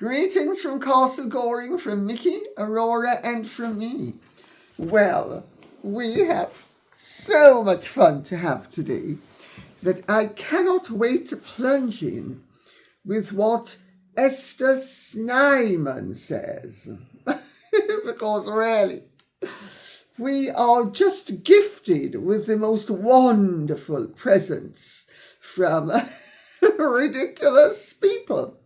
Greetings from Castle Goring, from Nikki, Aurora, and from me. Well, we have so much fun to have today that I cannot wait to plunge in with what Esther Snyman says. Because really, we are just gifted with the most wonderful presents from ridiculous people.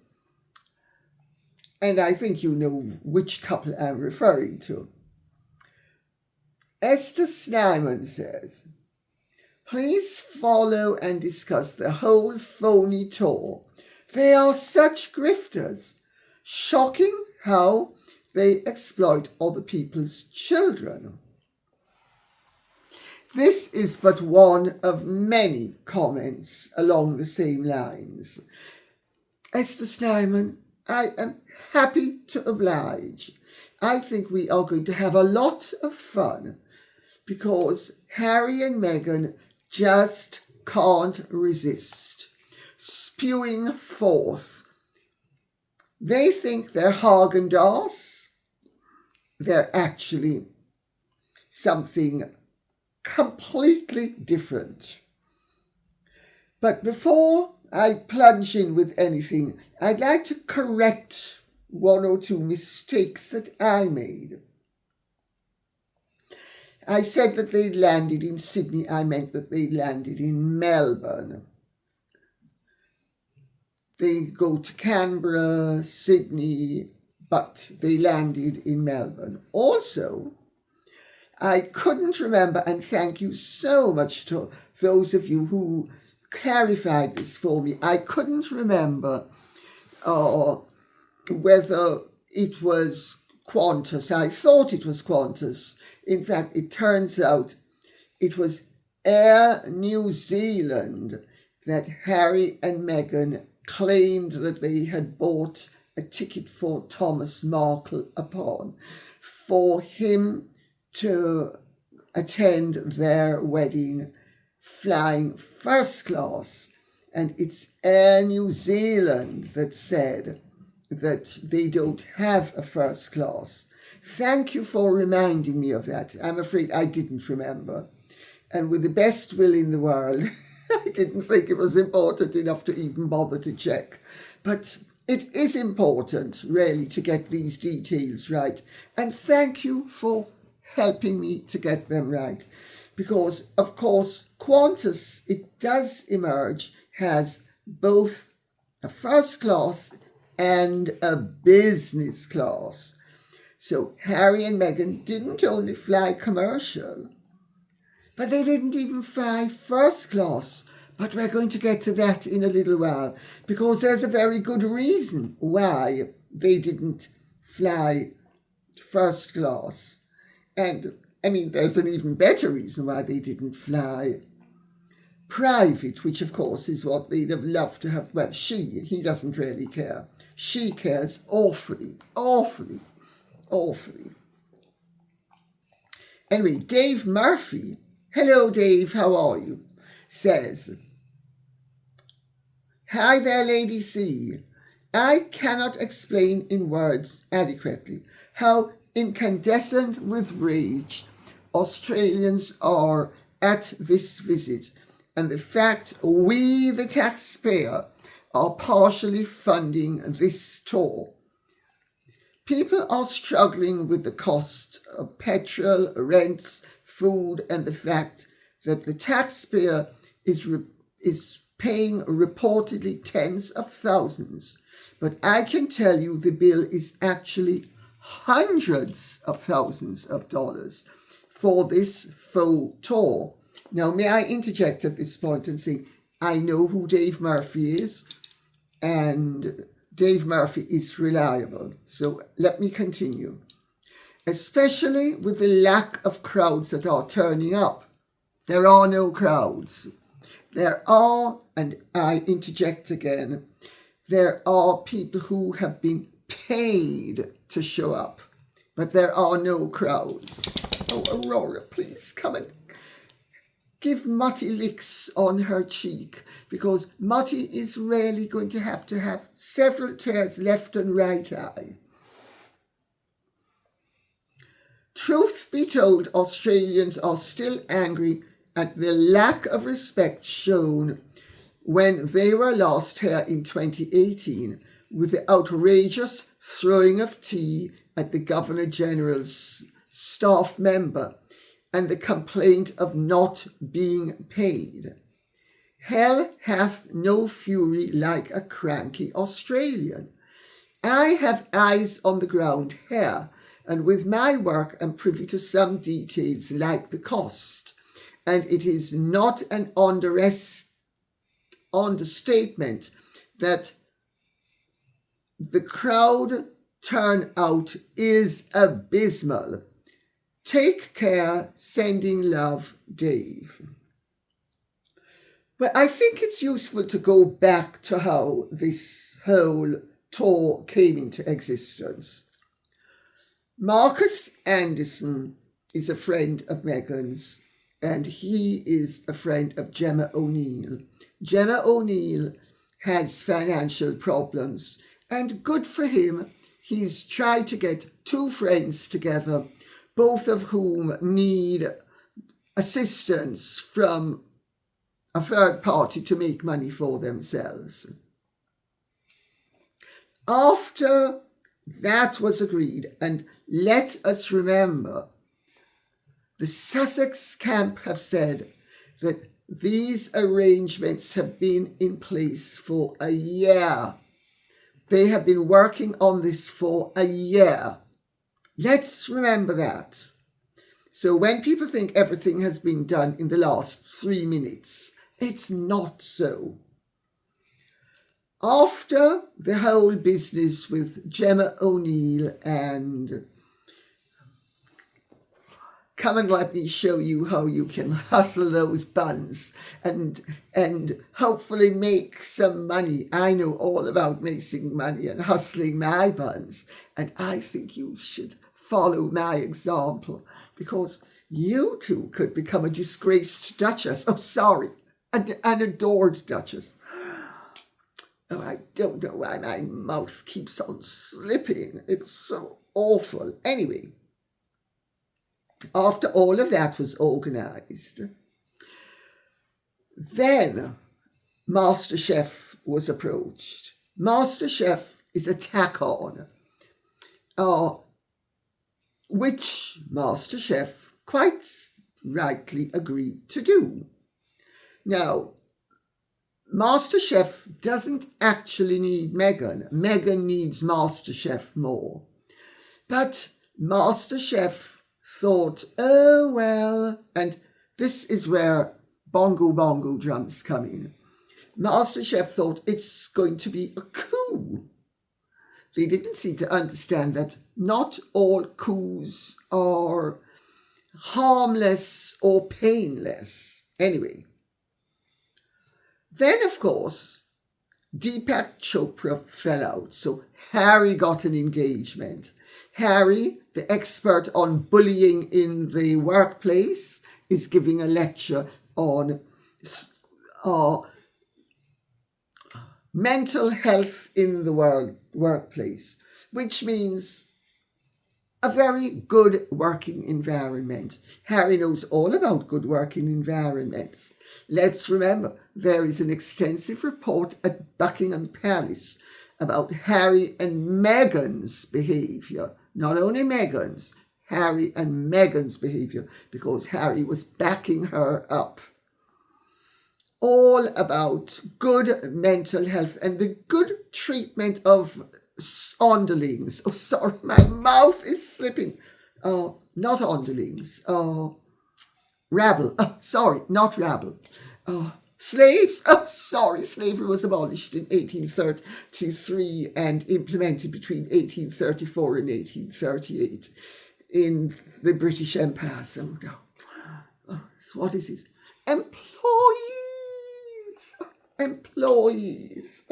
And I think you know which couple I'm referring to. Esther Snyman says, please follow and discuss the whole phony tour. They are such grifters. Shocking how they exploit other people's children. This is but one of many comments along the same lines. Esther Snyman, I am happy to oblige. I think we are going to have a lot of fun because Harry and Meghan just can't resist spewing forth. They think they're Haagen-Dazs. They're actually something completely different. But before I plunge in with anything, I'd like to correct one or two mistakes that I made. I said that they landed in Sydney. I meant that they landed in Melbourne. They go to Canberra, Sydney, but they landed in Melbourne. Also, I couldn't remember, and thank you so much to those of you who clarified this for me. I couldn't remember whether it was Qantas. I thought it was Qantas. In fact, it turns out it was Air New Zealand that Harry and Meghan claimed that they had bought a ticket for Thomas Markle upon for him to attend their wedding flying first class. And it's Air New Zealand that said that they don't have a first class. Thank you for reminding me of that. I'm afraid I didn't remember. And with the best will in the world, I didn't think it was important enough to even bother to check. But it is important, really, to get these details right. And thank you for helping me to get them right. Because, of course, Qantas, it does emerge, has both a first class and a business class. So Harry and Meghan didn't only fly commercial, but they didn't even fly first class. But we're going to get to that in a little while, because there's a very good reason why they didn't fly first class. And, I mean, there's an even better reason why they didn't fly private, which, of course, is what they'd have loved to have. Well, he doesn't really care. She cares awfully, awfully, awfully. Anyway, Dave Murphy, hello, Dave, how are you? Says, hi there, Lady C. I cannot explain in words adequately how incandescent with rage Australians are at this visit and the fact we, the taxpayer, are partially funding this tour. People are struggling with the cost of petrol, rents, food, and the fact that the taxpayer is paying reportedly tens of thousands. But I can tell you the bill is actually hundreds of thousands of dollars for this faux tour. Now, may I interject at this point and say, I know who Dave Murphy is, and Dave Murphy is reliable. So let me continue. Especially with the lack of crowds that are turning up. There are no crowds. There are, and I interject again, there are people who have been paid to show up, but there are no crowds. Oh, Aurora, please come and give Mutty licks on her cheek, because Mutty is really going to have several tears left and right eye. Truth be told, Australians are still angry at the lack of respect shown when they were lost here in 2018 with the outrageous throwing of tea at the Governor-General's staff member and the complaint of not being paid. Hell hath no fury like a cranky Australian. I have eyes on the ground here, and with my work I'm privy to some details like the cost, and it is not an understatement that the crowd turnout is abysmal. Take care, sending love, Dave. Well, I think it's useful to go back to how this whole tour came into existence. Marcus Anderson is a friend of Meghan's, and he is a friend of Gemma O'Neill. Gemma O'Neill has financial problems, and good for him, he's tried to get two friends together, both of whom need assistance from a third party to make money for themselves. After that was agreed, and let us remember, the Sussex camp have said that these arrangements have been in place for a year. They have been working on this for a year. Let's remember that. So when people think everything has been done in the last 3 minutes, it's not so. After the whole business with Gemma O'Neill and come and let me show you how you can hustle those buns and hopefully make some money. I know all about making money and hustling my buns, and I think you should follow my example, because you too could become a disgraced duchess. Oh, sorry, an adored duchess. Oh, I don't know why my mouth keeps on slipping. It's so awful. Anyway, after all of that was organised, then MasterChef was approached. MasterChef is a tack-on, which MasterChef quite rightly agreed to do. Now, MasterChef doesn't actually need Meghan. Meghan needs MasterChef more. But MasterChef thought, oh well, and this is where bongo drums come in. MasterChef thought it's going to be a coup. They didn't seem to understand that not all coups are harmless or painless. Anyway, then of course, Deepak Chopra fell out, so Harry got an engagement. Harry, the expert on bullying in the workplace, is giving a lecture on mental health in the workplace, which means a very good working environment. Harry knows all about good working environments. Let's remember, there is an extensive report at Buckingham Palace about Harry and Meghan's behaviour. Not only Meghan's, Harry and Meghan's behaviour, because Harry was backing her up. All about good mental health and the good treatment of underlings. Oh, sorry, my mouth is slipping. Not underlings. Rabble. Oh, sorry, not rabble. Slaves. Oh, sorry, slavery was abolished in 1833 and implemented between 1834 and 1838 in the British Empire. So, so what is it? Employees.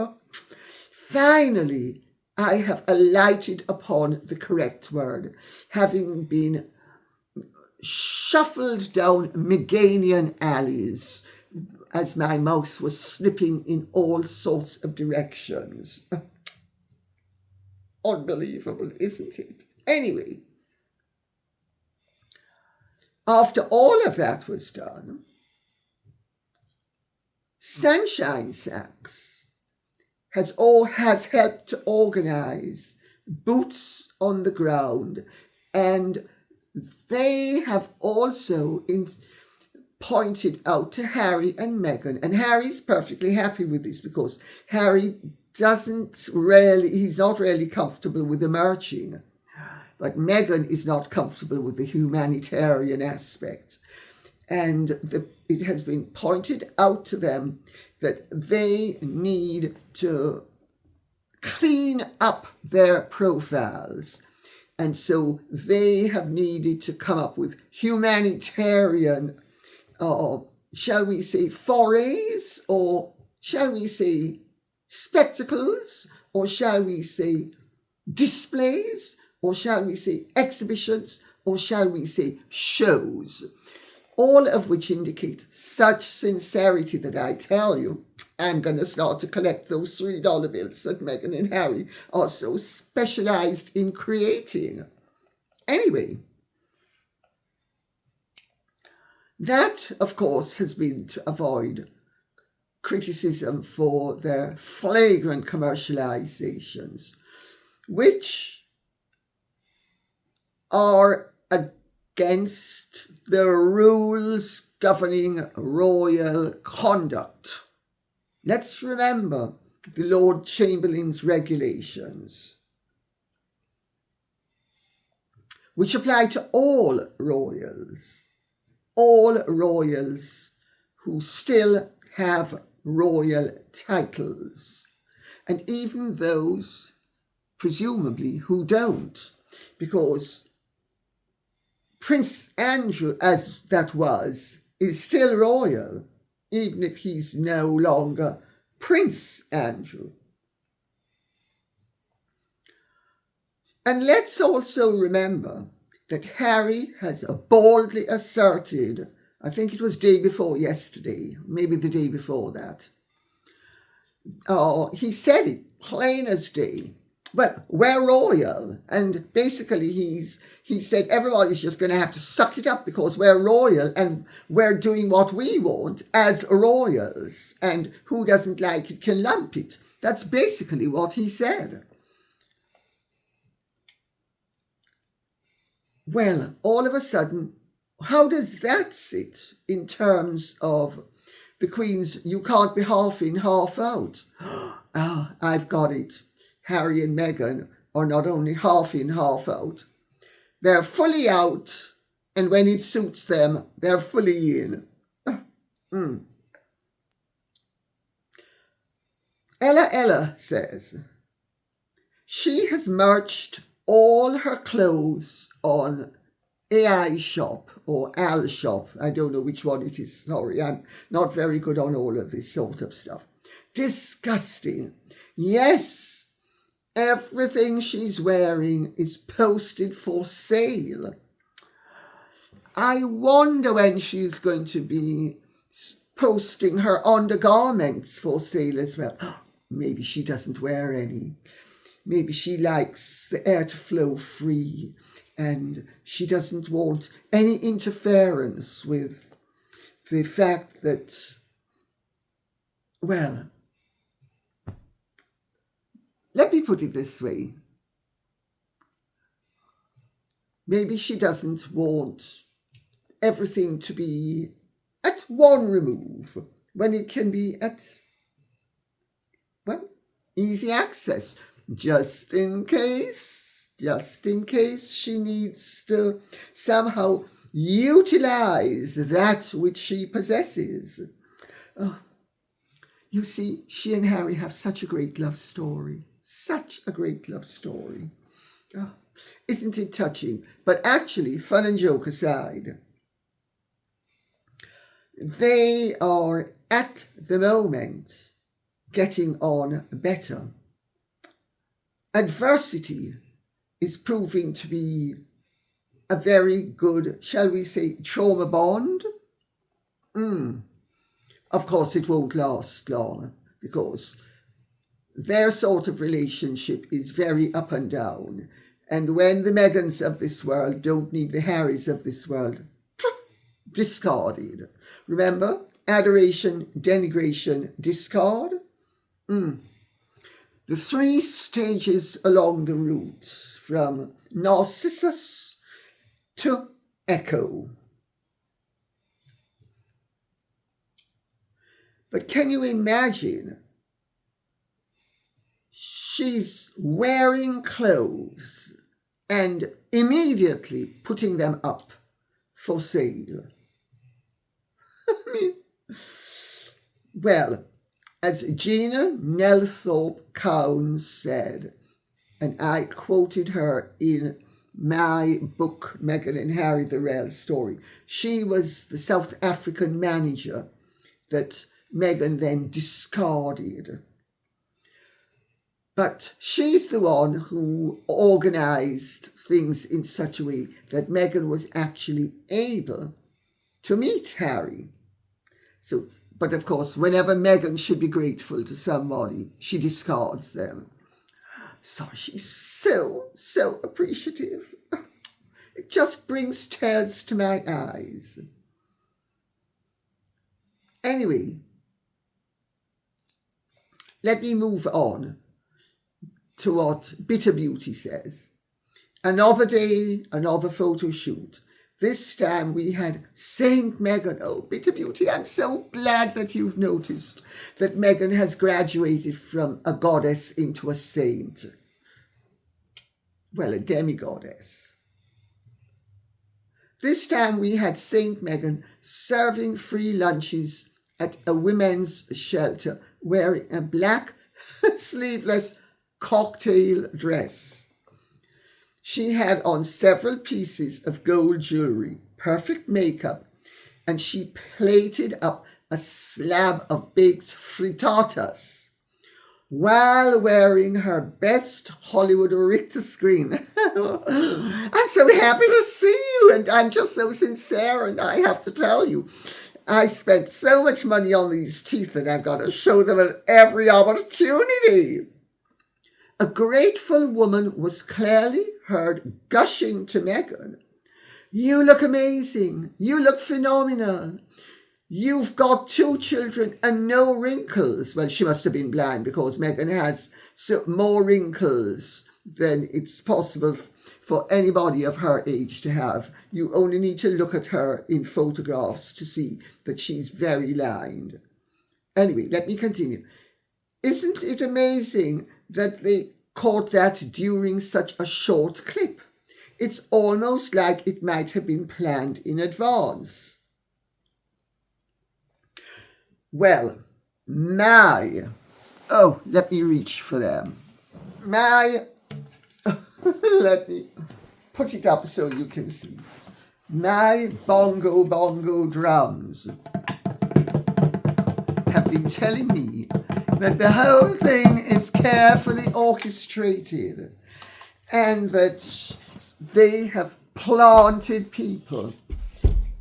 Finally, I have alighted upon the correct word, having been shuffled down Meganian alleys as my mouth was slipping in all sorts of directions. Unbelievable, isn't it? Anyway, after all of that was done, Sunshine Sacks has helped to organise boots on the ground, and they have also pointed out to Harry and Meghan, and Harry's perfectly happy with this because Harry he's not really comfortable with the marching, but Meghan is not comfortable with the humanitarian aspect. And it has been pointed out to them that they need to clean up their profiles. And so they have needed to come up with humanitarian, shall we say, forays, or shall we say spectacles, or shall we say displays, or shall we say exhibitions, or shall we say shows, all of which indicate such sincerity that I tell you, I'm going to start to collect those $3 bills that Meghan and Harry are so specialised in creating. Anyway, that, of course, has been to avoid criticism for their flagrant commercializations, which are against the rules governing royal conduct. Let's remember the Lord Chamberlain's regulations, which apply to all royals who still have royal titles, and even those, presumably, who don't, because Prince Andrew, as that was, is still royal, even if he's no longer Prince Andrew. And let's also remember that Harry has boldly asserted, I think it was day before yesterday, maybe the day before that, he said it plain as day. Well, we're royal, and basically he said everybody's just going to have to suck it up because we're royal and we're doing what we want as royals, and who doesn't like it can lump it. That's basically what he said. Well, all of a sudden, how does that sit in terms of the Queen's you can't be half in, half out? I've got it. Harry and Meghan are not only half in, half out. They're fully out, and when it suits them, they're fully in. Ella says she has merged all her clothes on AI Shop or Al Shop. I don't know which one it is. Sorry, I'm not very good on all of this sort of stuff. Disgusting. Yes. Everything she's wearing is posted for sale. I wonder when she's going to be posting her undergarments for sale as well. Maybe she doesn't wear any. Maybe she likes the air to flow free and she doesn't want any interference with the fact that, well, let me put it this way. Maybe she doesn't want everything to be at one remove when it can be at, well, easy access, just in case she needs to somehow utilize that which she possesses. You see, she and Harry have such a great love story. Such a great love story. Isn't it touching? But actually, fun and joke aside, they are at the moment getting on better. Adversity is proving to be a very good, shall we say, trauma bond. Of course, it won't last long because their sort of relationship is very up and down. And when the Meghans of this world don't need the Harrys of this world, discarded. Remember? Adoration, denigration, discard. The 3 stages along the route from Narcissus to Echo. But can you imagine? She's wearing clothes and immediately putting them up for sale. Well, as Gina Nelthorpe Cowan said, and I quoted her in my book, Meghan and Harry, the Real Story, she was the South African manager that Meghan then discarded. But she's the one who organised things in such a way that Meghan was actually able to meet Harry. But of course, whenever Meghan should be grateful to somebody, she discards them. So she's so appreciative. It just brings tears to my eyes. Anyway, let me move on to what Bitter Beauty says. Another day, another photo shoot. This time we had Saint Meghan. Oh, Bitter Beauty, I'm so glad that you've noticed that Meghan has graduated from a goddess into a saint. Well, a demigoddess. This time we had Saint Meghan serving free lunches at a women's shelter wearing a black sleeveless cocktail dress. She had on several pieces of gold jewellery, perfect makeup, and she plated up a slab of baked frittatas while wearing her best Hollywood Richter screen. I'm so happy to see you, and I'm just so sincere, and I have to tell you, I spent so much money on these teeth that I've got to show them at every opportunity. A grateful woman was clearly heard gushing to Meghan. You look amazing. You look phenomenal. You've got 2 children and no wrinkles. Well, she must have been blind because Meghan has more wrinkles than it's possible for anybody of her age to have. You only need to look at her in photographs to see that she's very lined. Anyway, let me continue. Isn't it amazing that they caught that during such a short clip? It's almost like it might have been planned in advance. Well, let me reach for them. Let me put it up so you can see. My bongo drums have been telling me that the whole thing is carefully orchestrated and that they have planted people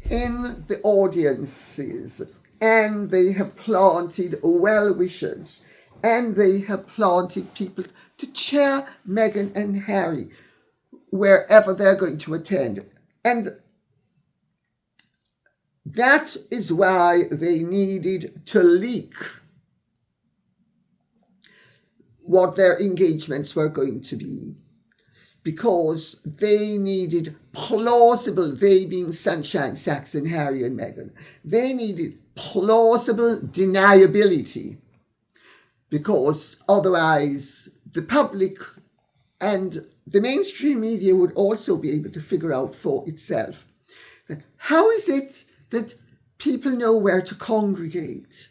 in the audiences and they have planted well-wishers and they have planted people to cheer Meghan and Harry wherever they're going to attend. And that is why they needed to leak what their engagements were going to be, because they needed plausible, they being Sunshine, Saxon, Harry and Meghan, they needed plausible deniability, because otherwise the public and the mainstream media would also be able to figure out for itself that how is it that people know where to congregate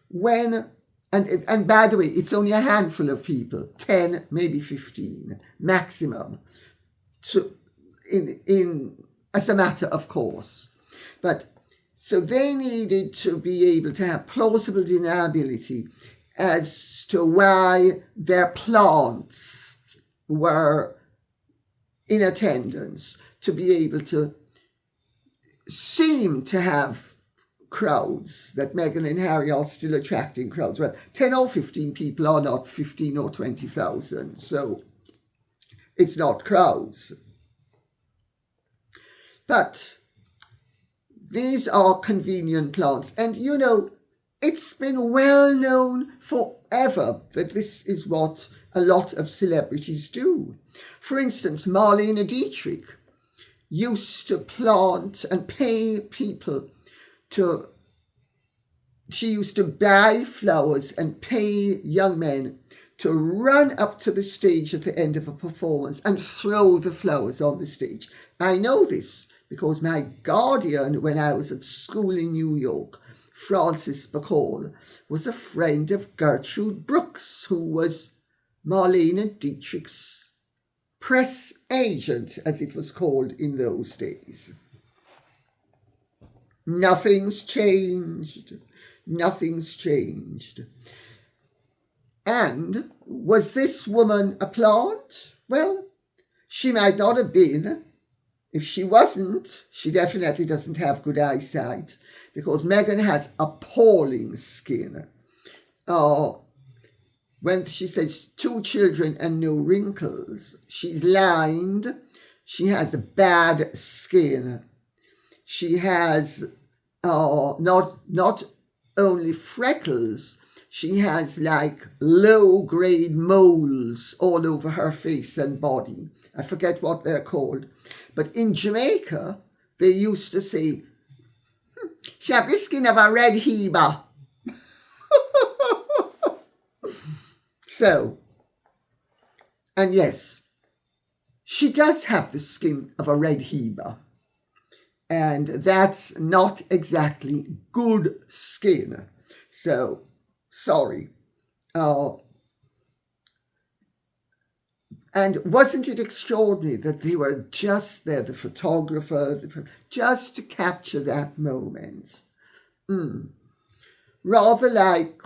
when, and by the way, it's only a handful of people, 10, maybe 15 maximum, in as a matter of course. But so they needed to be able to have plausible deniability as to why their plants were in attendance, to be able to seem to have crowds, that Meghan and Harry are still attracting crowds. Well, 10 or 15 people are not 15 or 20,000, so it's not crowds. But these are convenient plants, and you know, it's been well known forever that this is what a lot of celebrities do. For instance, Marlene Dietrich used to plant and pay people to, she used to buy flowers and pay young men to run up to the stage at the end of a performance and throw the flowers on the stage. I know this because my guardian, when I was at school in New York, Francis Bacall, was a friend of Gertrude Brooks, who was Marlene Dietrich's press agent, as it was called in those days. Nothing's changed. Nothing's changed. And was this woman a plant? Well, she might not have been. If she wasn't, she definitely doesn't have good eyesight, because Meghan has appalling skin. When she says 2 children and no wrinkles, she's lined. She has bad skin. She has not only freckles, she has like low-grade moles all over her face and body. I forget what they're called. But in Jamaica, they used to say, she has the skin of a red heber. So, and yes, she does have the skin of a red heber. And that's not exactly good skin. So, sorry. And wasn't it extraordinary that they were just there, the photographer, just to capture that moment? Rather like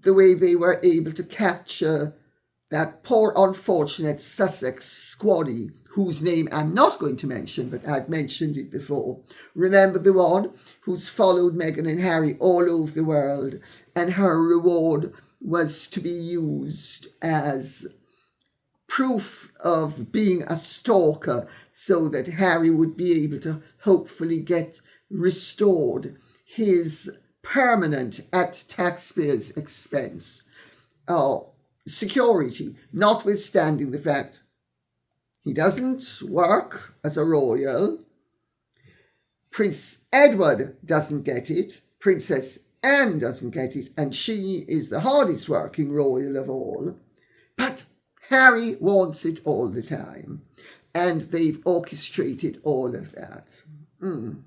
the way they were able to capture that poor unfortunate Sussex squaddy, whose name I'm not going to mention, but I've mentioned it before. Remember the one who's followed Meghan and Harry all over the world, and her reward was to be used as proof of being a stalker so that Harry would be able to hopefully get restored his permanent, at taxpayers' expense, security, notwithstanding the fact he doesn't work as a royal. Prince Edward doesn't get it. Princess Anne doesn't get it. And she is the hardest working royal of all. But Harry wants it all the time. And they've orchestrated all of that. And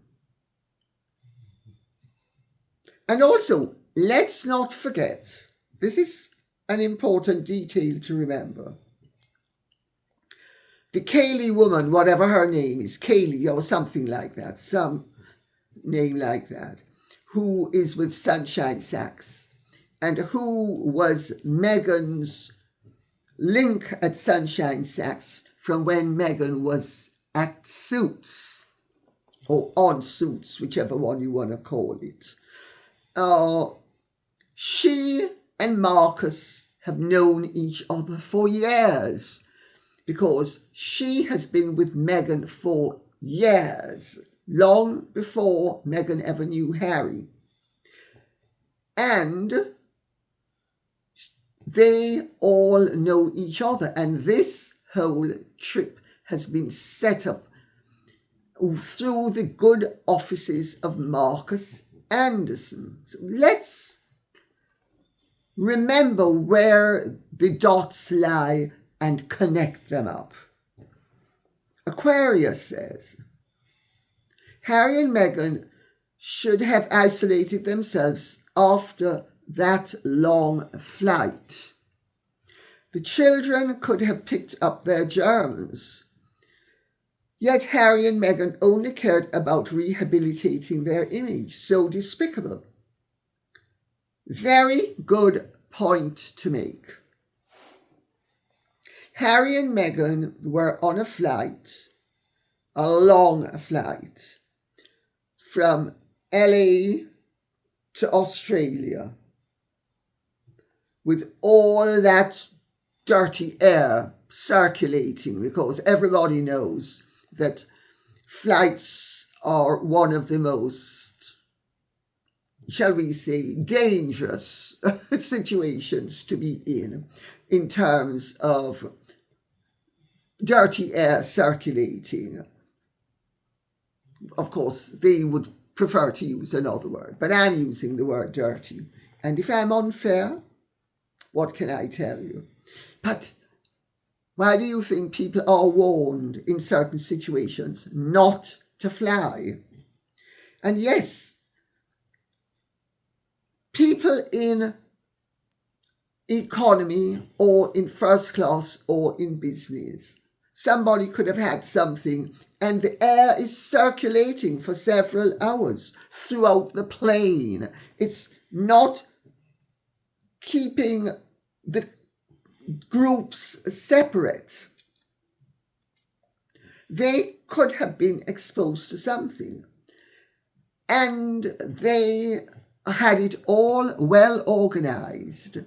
also, let's not forget, this is an important detail to remember. The Cayley woman, whatever her name is, Cayley or something like that, some name like that, who is with Sunshine Sachs, and who was Meghan's link at Sunshine Sachs from when Meghan was at Suits, or on Suits, whichever one you want to call it. She and Marcus have known each other for years, because she has been with Meghan for years, long before Meghan ever knew Harry. And they all know each other. And this whole trip has been set up through the good offices of Marcus Anderson. So let's remember where the dots lie and connect them up. Aquarius says, Harry and Meghan should have isolated themselves after that long flight. The children could have picked up their germs. Yet Harry and Meghan only cared about rehabilitating their image. So despicable. Very good point to make. Harry and Meghan were on a flight a long flight from LA to Australia with all that dirty air circulating, because everybody knows that flights are one of the most, shall we say, dangerous situations to be in terms of dirty air circulating. Of course, they would prefer to use another word, but I'm using the word dirty. And if I'm unfair, what can I tell you? But why do you think people are warned in certain situations not to fly? And yes, people in economy or in first class or in business, somebody could have had something and the air is circulating for several hours throughout the plane. It's not keeping the groups separate. They could have been exposed to something, and they had it all well organized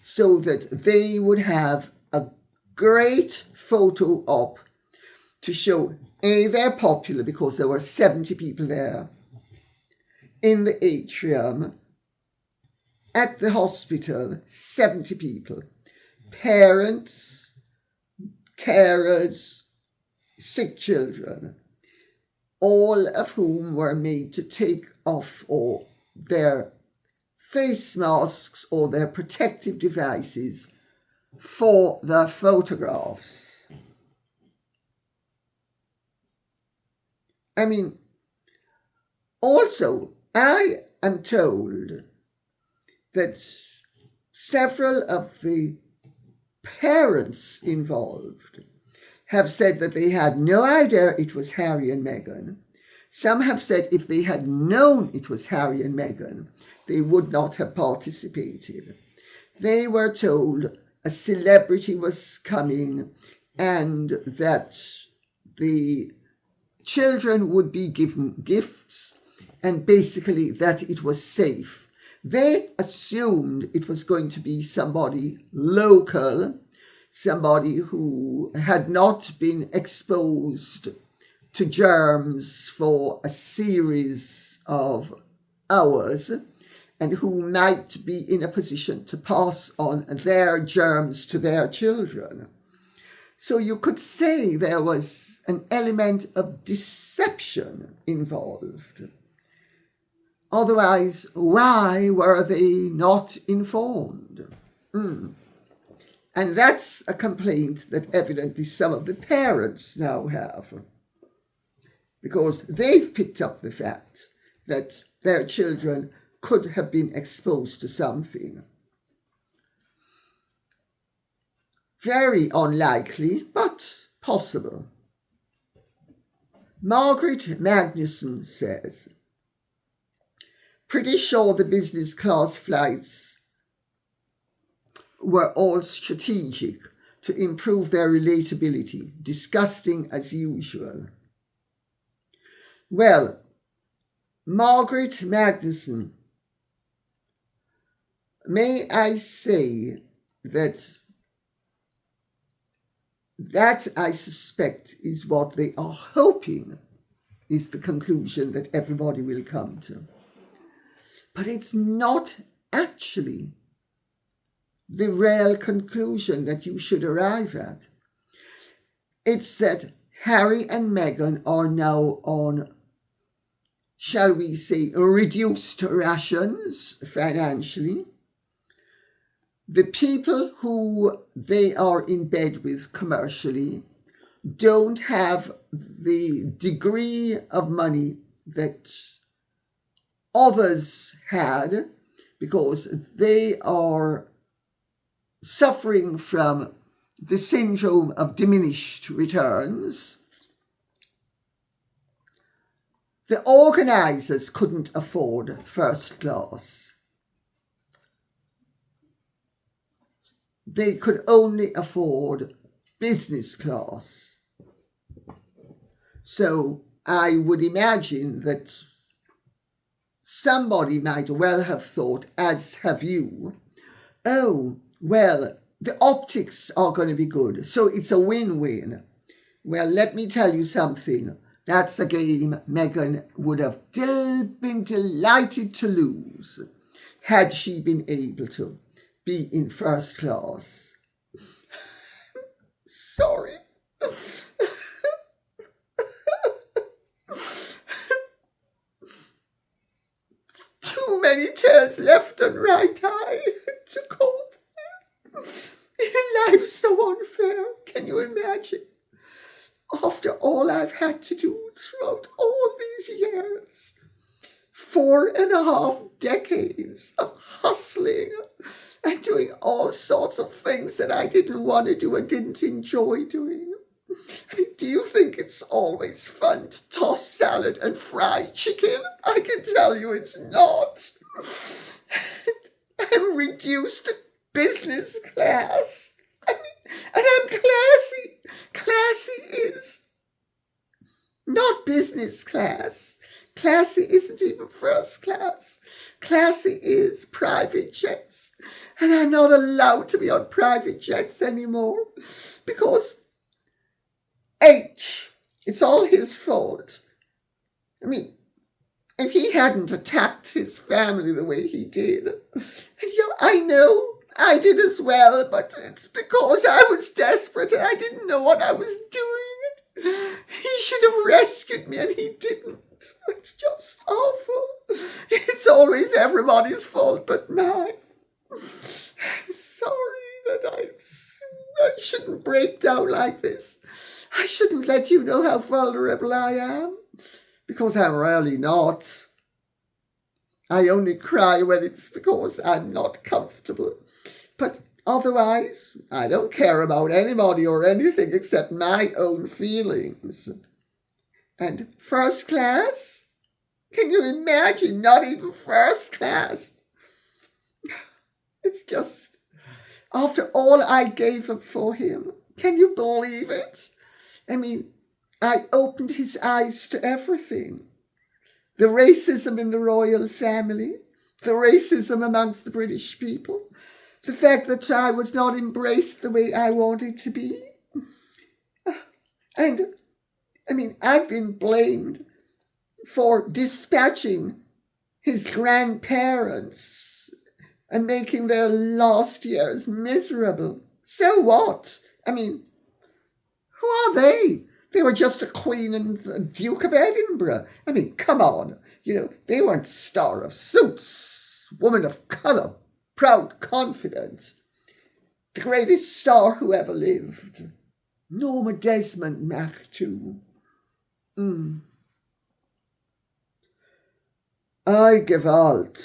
so that they would have a great photo up to show, A, they're popular because there were 70 people there in the atrium, at the hospital, 70 people, parents, carers, sick children, all of whom were made to take off or their face masks or their protective devices for the photographs. I mean, also, I am told that several of the parents involved have said that they had no idea it was Harry and Meghan. Some have said if they had known it was Harry and Meghan, they would not have participated. They were told a celebrity was coming and that the children would be given gifts and basically that it was safe. They assumed it was going to be somebody local, somebody who had not been exposed to germs for a series of hours and who might be in a position to pass on their germs to their children. So you could say there was an element of deception involved. Otherwise, why were they not informed? And that's a complaint that evidently some of the parents now have, because they've picked up the fact that their children could have been exposed to something. Very unlikely, but possible. Margaret Magnuson says, pretty sure the business class flights were all strategic to improve their relatability, disgusting as usual. Well, Margaret Magnuson, may I say that I suspect is what they are hoping is the conclusion that everybody will come to. But it's not actually the real conclusion that you should arrive at. It's that Harry and Meghan are now on, shall we say, reduced rations financially. The people who they are in bed with commercially don't have the degree of money that others had, because they are suffering from the syndrome of diminished returns. The organisers couldn't afford first class. They could only afford business class. So I would imagine that somebody might well have thought, as have you, oh, well, the optics are going to be good, so it's a win-win. Well, let me tell you something. That's a game Meghan would have been delighted to lose had she been able to be in first class. Sorry. Too many tears left and right eye to cope with. Life's so unfair, can you imagine? After all I've had to do throughout all these years, 4.5 decades of hustling and doing all sorts of things that I didn't want to do and didn't enjoy doing. I mean, do you think it's always fun to toss salad and fry chicken? I can tell you it's not. I'm reduced to business class. I mean, and I'm classy. Classy is not business class. Classy isn't even first class. Classy is private jets. And I'm not allowed to be on private jets anymore because it's all his fault. I mean, if he hadn't attacked his family the way he did, and I know I did as well, but it's because I was desperate and I didn't know what I was doing. He should have rescued me and he didn't. It's just awful. It's always everybody's fault but mine. I'm sorry that I shouldn't break down like this. I shouldn't let you know how vulnerable I am, because I'm really not. I only cry when it's because I'm not comfortable. But otherwise, I don't care about anybody or anything except my own feelings. And first class? Can you imagine? Not even first class. It's just, after all I gave up for him, can you believe it? I mean, I opened his eyes to everything. The racism in the royal family, the racism amongst the British people, the fact that I was not embraced the way I wanted to be. And, I mean, I've been blamed for dispatching his grandparents and making their last years miserable. So what? I mean, who are they? They were just a Queen and a Duke of Edinburgh. I mean, come on. They weren't star of suits, woman of colour, proud, confident, the greatest star who ever lived. Norma Desmond Mac too. I gewalt.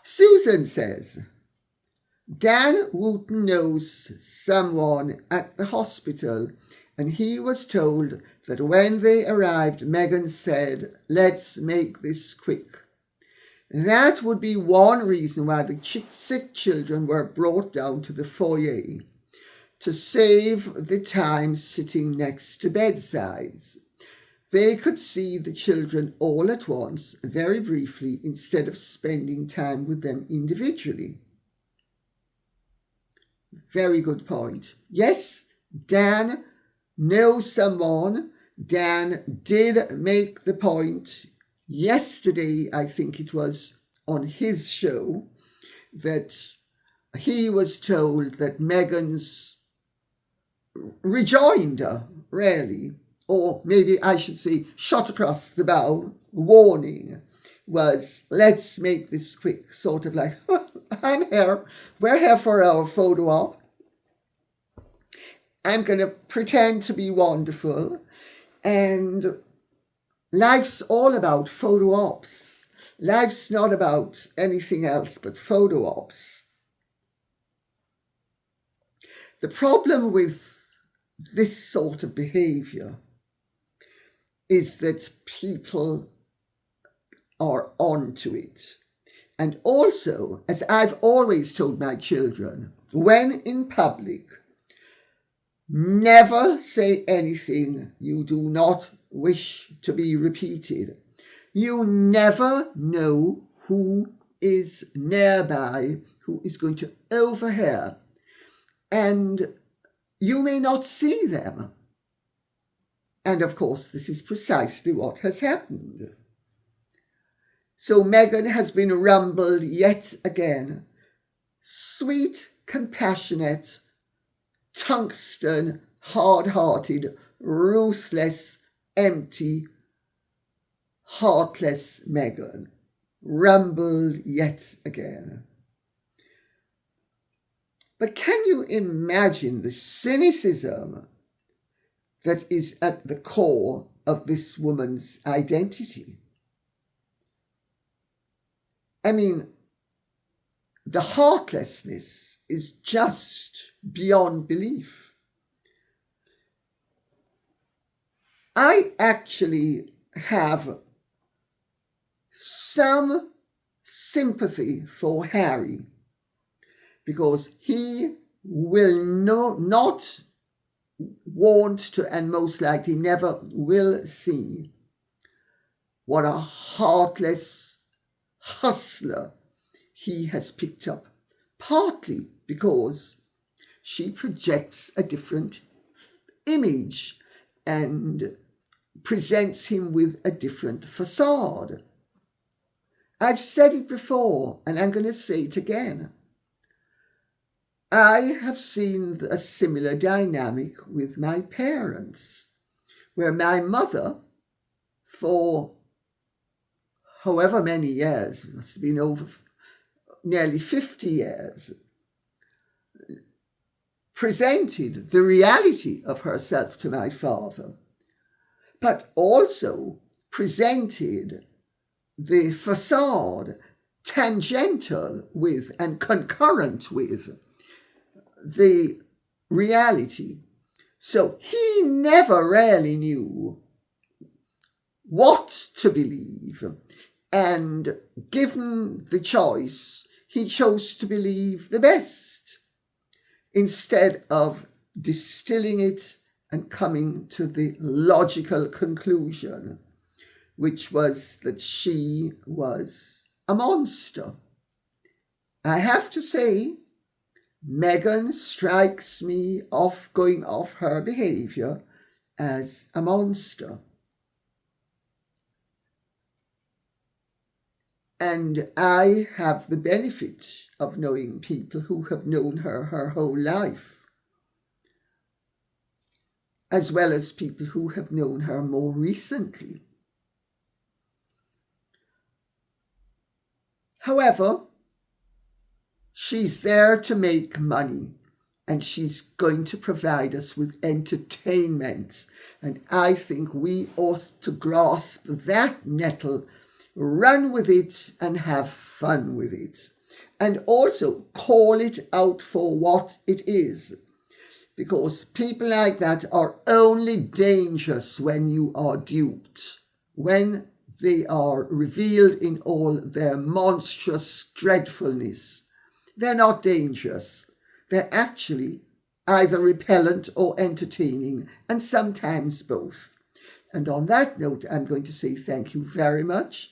Susan says, Dan Wooten knows someone at the hospital, and he was told that when they arrived, Meghan said, "Let's make this quick." That would be one reason why the sick children were brought down to the foyer, to save the time sitting next to bedsides. They could see the children all at once, very briefly, instead of spending time with them individually. Very good point. Yes, Dan knows someone. Dan did make the point yesterday, I think it was, on his show, that he was told that Meghan's rejoinder, really, or maybe I should say shot across the bow, warning, was, let's make this quick, sort of like, I'm here, we're here for our photo op. I'm going to pretend to be wonderful, and life's all about photo ops. Life's not about anything else but photo ops. The problem with this sort of behaviour is that people are onto it. And also, as I've always told my children, when in public, never say anything you do not wish to be repeated. You never know who is nearby, who is going to overhear, and you may not see them. And of course, this is precisely what has happened. So Meghan has been rumbled yet again. Sweet, compassionate, tungsten, hard-hearted, ruthless, empty, heartless Meghan. Rumbled yet again. But can you imagine the cynicism that is at the core of this woman's identity? I mean, the heartlessness is just beyond belief. I actually have some sympathy for Harry, because he will not want to, and most likely never will see, what a heartless hustler he has picked up, partly because she projects a different image and presents him with a different facade. I've said it before, and I'm going to say it again. I have seen a similar dynamic with my parents, where my mother, for however many years, it must have been over nearly 50 years, presented the reality of herself to my father, but also presented the facade tangential with and concurrent with the reality. So he never really knew what to believe, and given the choice, he chose to believe the best instead of distilling it and coming to the logical conclusion, which was that she was a monster. I have to say, Meghan strikes me going off her behaviour as a monster. And I have the benefit of knowing people who have known her whole life, as well as people who have known her more recently. However, she's there to make money, and she's going to provide us with entertainment. And I think we ought to grasp that nettle, run with it, and have fun with it. And also call it out for what it is. Because people like that are only dangerous when you are duped, when they are revealed in all their monstrous dreadfulness. They're not dangerous. They're actually either repellent or entertaining, and sometimes both. And on that note, I'm going to say thank you very much.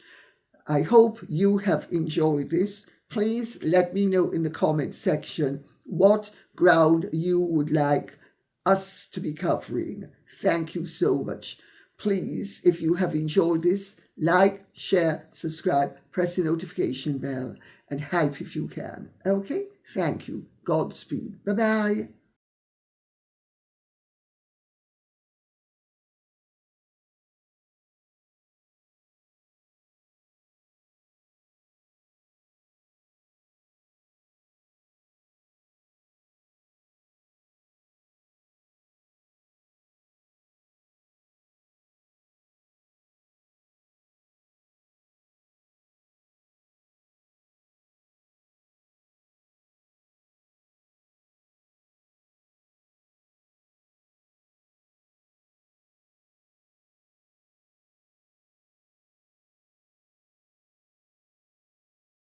I hope you have enjoyed this. Please let me know in the comment section what ground you would like us to be covering. Thank you so much. Please, if you have enjoyed this, like, share, subscribe, press the notification bell, and hype if you can. Okay? Thank you. Godspeed. Bye-bye.